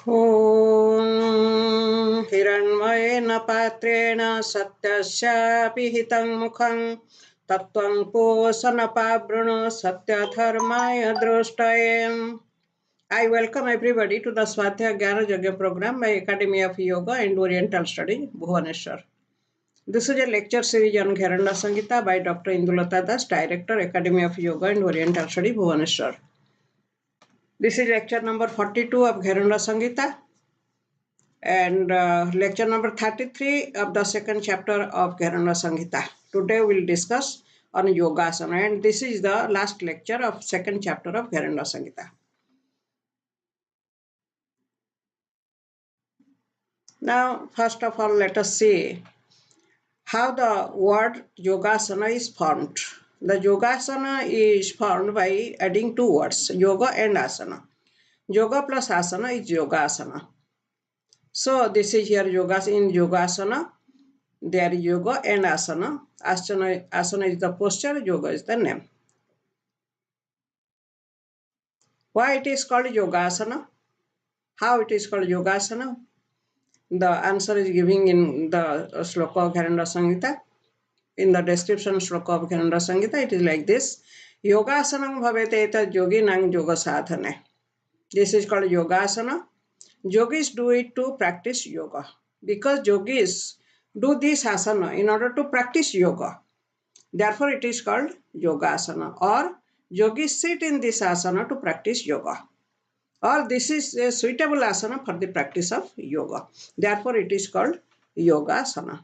ॐ हिरण्मयेन पात्रेण सत्यस्यापि हितं मुखं तत्त्वं पोषणपावृणो सत्यधर्माय दृष्टये. I welcome everybody to the Swadhyaya Jnanayajna program by Academy of Yoga and Oriental Study, Bhubaneswar. This is a lecture series on Gheranda Samhita by Dr. Indulata, Director, Academy of Yoga and Oriental Study, Bhubaneswar. This is lecture number 42 of Gheranda Samhita and lecture number 33 of the second chapter of Gheranda Samhita. Today we will discuss on Yogasana, and this is the last lecture of second chapter of Gheranda Samhita. Now, first of all, let us see how the word Yogasana is formed. The Yogasana is formed by adding two words, Yoga and Asana. Yoga plus Asana is Yogasana. So this is here Yogas in Yogasana. There is Yoga and Asana. Asana is the posture, Yoga is the name. Why it is called Yogasana? How it is called Yogasana? The answer is giving in the sloka of Gheranda Samhita. In the description sloka of Gheranda Samhita, it is like this. Yogasanam bhavete eta yoginang yoga sadhane. This is called Yogasana. Yogis do it to practice yoga. Because yogis do this asana in order to practice yoga. Therefore, it is called Yogasana, or yogis sit in this asana to practice yoga. Or this is a suitable asana for the practice of yoga. Therefore, it is called Yogasana.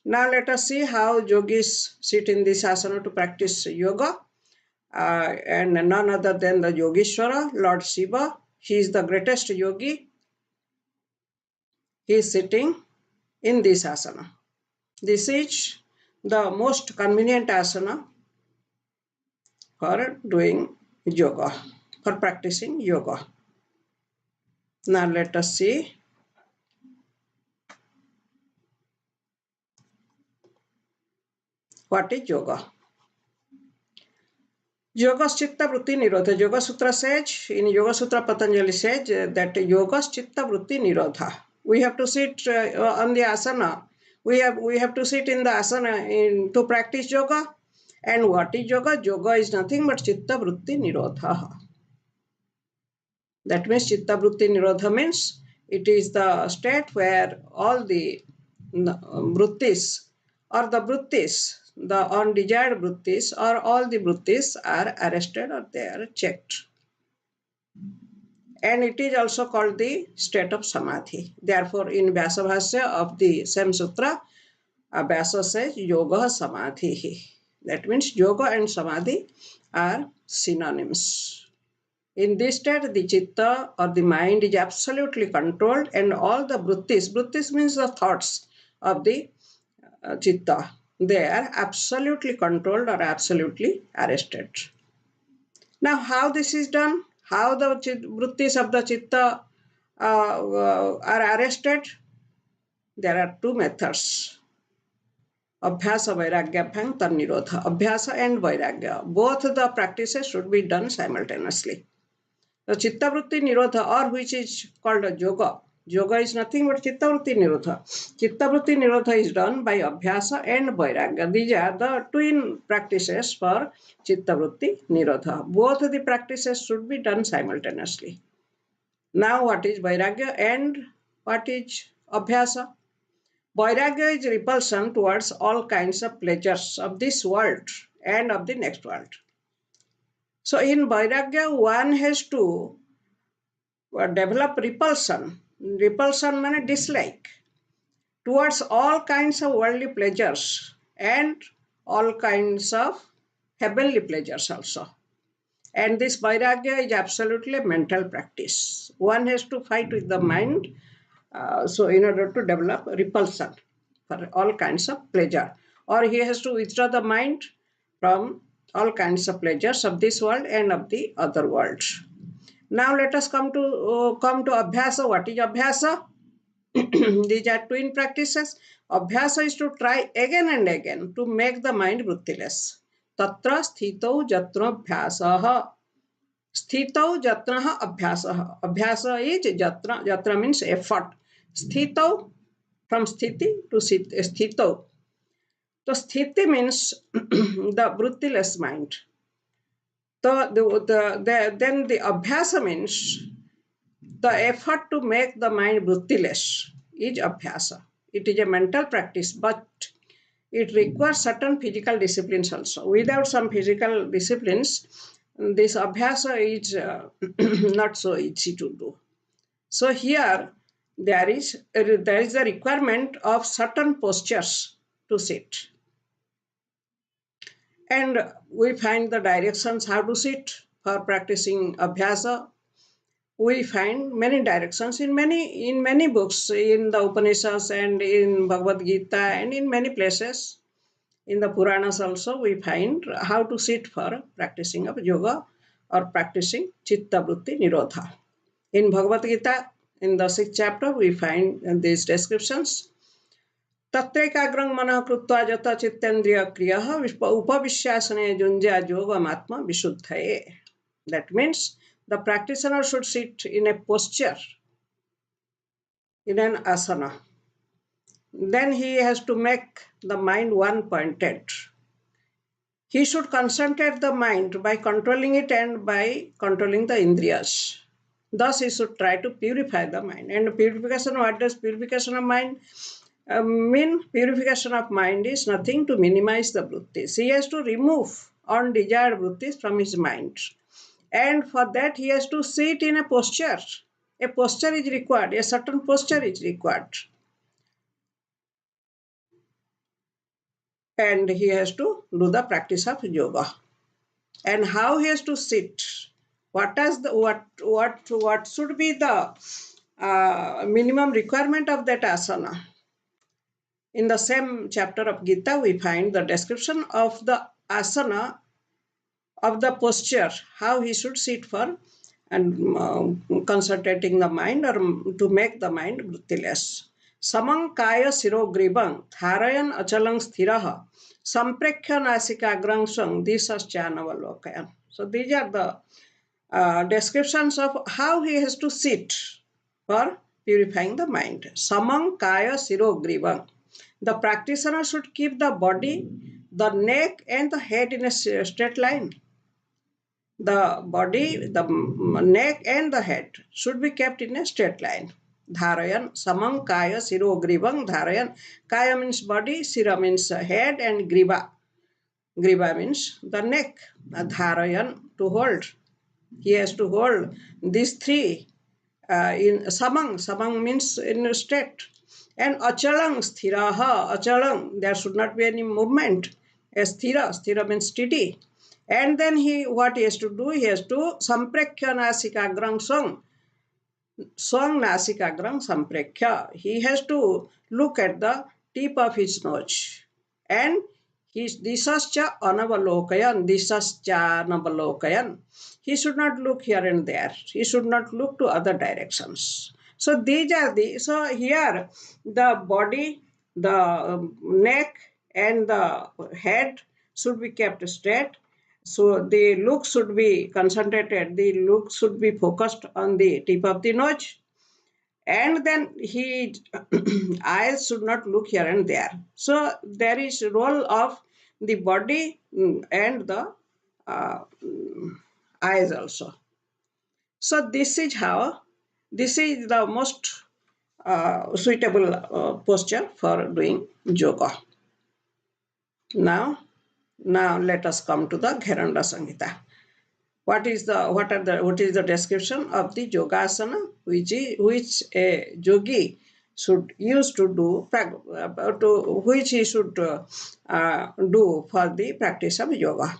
Now, let us see how yogis sit in this asana to practice yoga. And none other than the Yogiswara, Lord Siva. He is the greatest yogi. He is sitting in this asana. This is the most convenient asana for doing yoga, for practicing yoga. Now let us see. What is yoga? Yoga's Chittavrittinirodha. Yoga Sutra says, in Yoga Sutra Patanjali says that Yoga's Chittavrittinirodha. We have to sit on the asana. We have to sit in the asana to practice yoga. And what is yoga? Yoga is nothing but Chittavrittinirodha. That means Chittavrittinirodha means it is the state where all the vrittis or the vrittis, the undesired vrittis or all the vrittis are arrested or they are checked. And it is also called the state of samadhi. Therefore, in Vyasa Bhasya of the same sutra, Abhyasa says yoga samadhi. That means yoga and samadhi are synonyms. In this state, the chitta or the mind is absolutely controlled, and all the vrittis means the thoughts of the chitta, they are absolutely controlled or absolutely arrested. Now, how this is done? How the vrittis of the chitta are arrested? There are two methods. Abhyasa, Vairagya, Nirodha. Abhyasa and Vairagya. Both the practices should be done simultaneously. The Chittavrittinirodha, or which is called a yoga. Yoga is nothing but Chittavrittinirodha. Chittavrittinirodha is done by Abhyasa and Vairagya. These are the twin practices for Chittavrittinirodha. Both the practices should be done simultaneously. Now, what is Vairagya and what is Abhyasa? Vairagya is repulsion towards all kinds of pleasures of this world and of the next world. So in Vairagya, one has to develop repulsion. Repulsion means dislike towards all kinds of worldly pleasures and all kinds of heavenly pleasures also. And this Vairagya is absolutely a mental practice. One has to fight with the mind so in order to develop repulsion for all kinds of pleasure. Or he has to withdraw the mind from all kinds of pleasures of this world and of the other worlds. Now let us come to Abhyasa. What is Abhyasa? These are twin practices. Abhyasa is to try again and again to make the mind vrittiless. Tatra sthito jatra abhyasaha. Sthitau jatnah abhyasah. Abhyasa is jatra. Jatra means effort. Sthitau, from sthiti to sthitau. So sthiti means the vrittiless mind. Then the abhyasa means the effort to make the mind vrittiless is abhyasa. It is a mental practice, but it requires certain physical disciplines also. Without some physical disciplines, this abhyasa is not so easy to do. So here there is the requirement of certain postures to sit. And we find the directions how to sit for practicing abhyasa. We find many directions in many books, in the Upanishads and in Bhagavad Gita and in many places. In the Puranas also we find how to sit for practicing of yoga or practicing Chittavrittinirodha. In Bhagavad Gita, in the 6th chapter, we find these descriptions. Tatrekagrang manah krutva jata chittendriya kriyah upavishyasane junjya yogamatma visuddhaye. That means the practitioner should sit in a posture, in an asana. Then he has to make the mind one-pointed. He should concentrate the mind by controlling it and by controlling the indriyas. Thus, he should try to purify the mind. And purification, what does purification of mind mean? Purification of mind is nothing to minimize the vrittis. He has to remove undesired vrittis from his mind. And for that, he has to sit in a posture. A posture is required, a certain posture is required. And he has to do the practice of yoga. And how he has to sit? What should be the minimum requirement of that asana? In the same chapter of Gita, we find the description of the asana, of the posture, how he should sit for and concentrating the mind or to make the mind vrittiless. Samang kaya sirogribang tharayan achalang sthiraha samprekhya nasikagrang sang disasyanavalokayan. So these are the descriptions of how he has to sit for purifying the mind. Samang kaya sirogribang. The practitioner should keep the body, the neck and the head in a straight line. The body, the neck and the head should be kept in a straight line. Dharayan, samang kaya siro grivang dharayan. Kaya means body, sira means head and griva. Griva means the neck. Dharayan, to hold. He has to hold these three in samang. Samang means in straight. And achalang sthiraha. Achalang, there should not be any movement. Sthira, sthira means steady. And then what he has to do, he has to samprekhya nasikagrang song. Song nasikagrang samprekhya. He has to look at the tip of his nose. And his disascha anavalokayan, disascha anavalokayan. He should not look here and there. He should not look to other directions. So these are so here the body, the neck and the head should be kept straight. So the look should be concentrated, the look should be focused on the tip of the nose. And then eyes should not look here and there. So there is a role of the body and the eyes also. So this is the most suitable posture for doing yoga. Now let us come to the Gheranda Samhita. What is the description of the Yogasana which a yogi should use to do which he should do for the practice of yoga?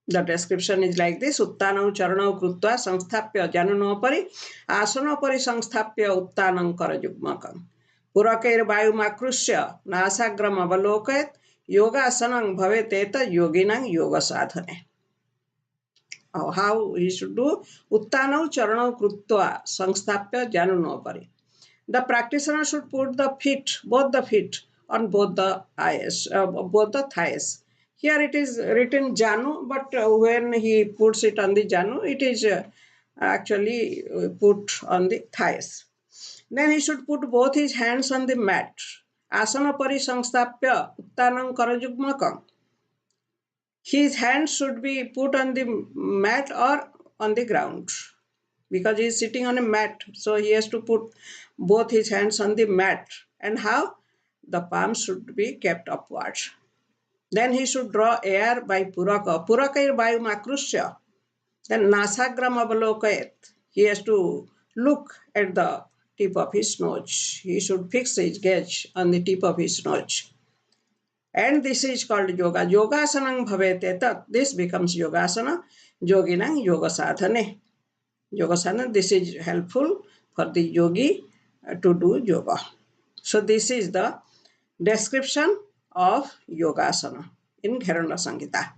The description is like this: Uttanam charanam krutva samsthapya jananopari asanopari samsthapya uttanam karajugmakam purakair vayumakrusya nasagram avalokayat yogasanam bhaveteta yoginang yoga sadhane. How he should do? Uttanam charanam krutva samsthapya jananopari. The practitioner should put both the feet on both the thighs. Here it is written Janu, but when he puts it on the Janu, it is actually put on the thighs. Then he should put both his hands on the mat. Asana pari samstapya uttanam karajugmakam. His hands should be put on the mat or on the ground because he is sitting on a mat. So he has to put both his hands on the mat. And how? The palms should be kept upwards. Then he should draw air by puraka. Puraka is by makrusya. Then nasagram avalokayat. He has to look at the tip of his nose. He should fix his gaze on the tip of his nose. And this is called yoga. Yogasanam bhavete tat. This becomes yogasana. Yoginang yoga sadhane. Yogasana, this is helpful for the yogi to do yoga. So this is the description of yogasana in Gheranda Samhita.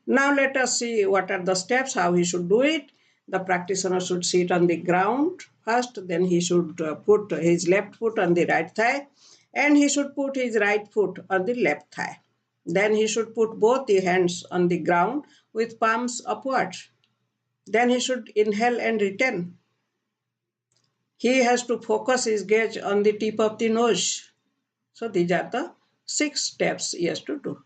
Now let us see what are the steps, how he should do it. The practitioner should sit on the ground first, then he should put his left foot on the right thigh, and he should put his right foot on the left thigh. Then he should put both the hands on the ground with palms upwards. Then he should inhale and retain. He has to focus his gaze on the tip of the nose. So these are the 6 steps he has to do.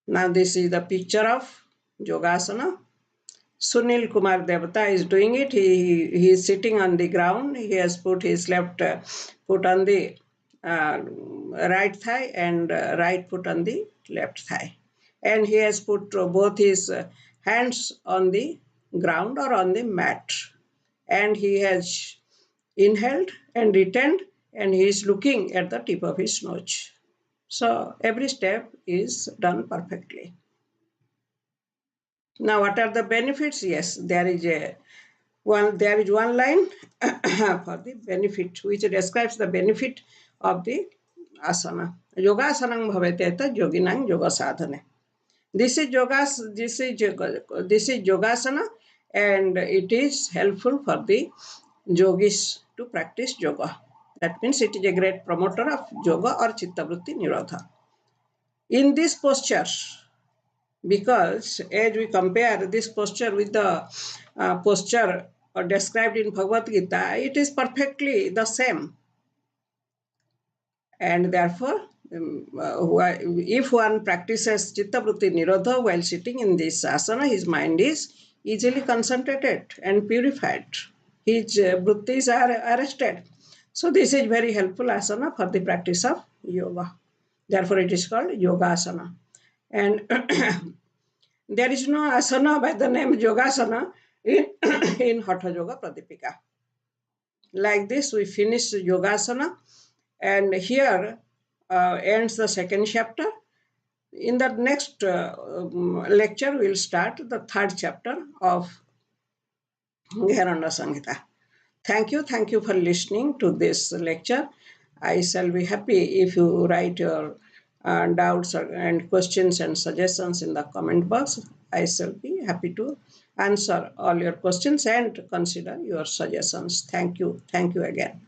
Now this is the picture of Yogasana. Sunil Kumar Debata is doing it. He is sitting on the ground. He has put his left foot on the right thigh and right foot on the left thigh. And he has put both his hands on the ground or on the mat. And he has inhaled and retained, and he is looking at the tip of his nose. So every step is done perfectly. Now, what are the benefits? Yes, there is one line for the benefit which describes the benefit of the asana. Yogasanam bhaveteta yoginang yoga sadhane. This is yogasana, and it is helpful for the yogis to practice yoga. That means it is a great promoter of yoga or Chittavrittinirodha. In this posture, because as we compare this posture with the posture described in Bhagavad Gita, it is perfectly the same. And therefore, if one practices Chittavrittinirodha while sitting in this asana, his mind is easily concentrated and purified. His vrittis are arrested. So this is very helpful asana for the practice of yoga. Therefore, it is called Yogasana. And there is no asana by the name Yogasana in Hatha Yoga Pradipika. Like this, we finish Yogasana, and here ends the 2nd chapter. In the next lecture, we will start the 3rd chapter of Gheranda Samhita. Thank you for listening to this lecture. I shall be happy if you write your doubts and questions and suggestions in the comment box. I shall be happy to answer all your questions and consider your suggestions. Thank you again.